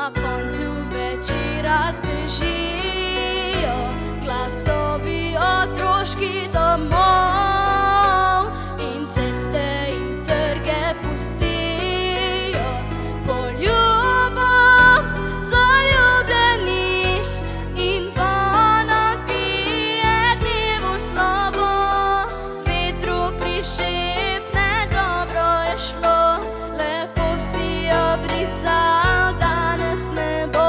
na koncu večera zbežijo glasovi otroški domov in ceste in trge pustijo poljubom zaljubljenih in zvon odbije dnevu slovo. Vetru prišepne, dobro je šlo, lepo si obrisal, danes ne bo.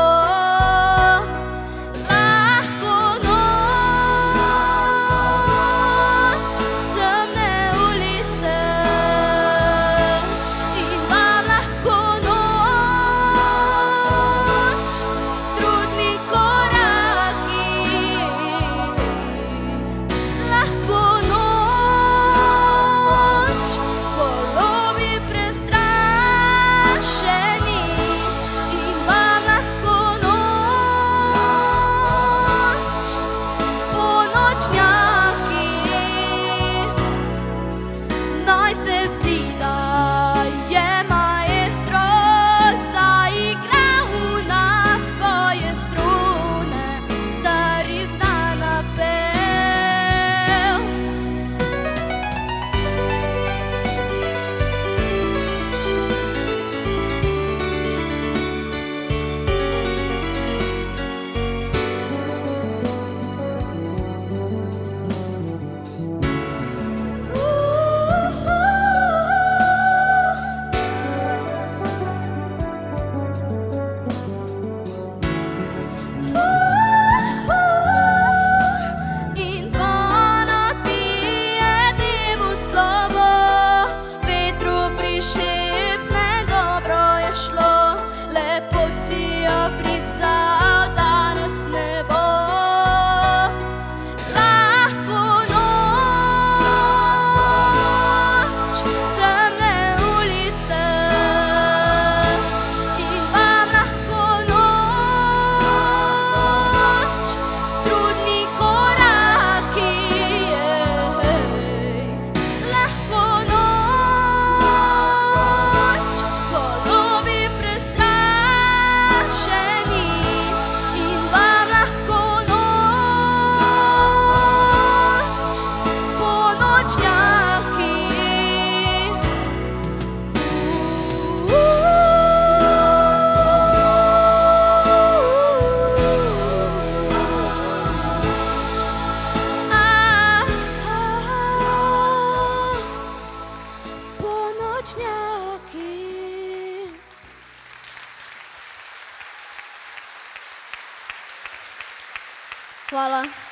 Naj se zdi, da je maestro zaigral na svoje strune stari znan napev. Si obrisal, danes ne bo. Lahko noč, temne ulice in vam lahko noč, trudni koraki. Lahko noč, golobi Hvala.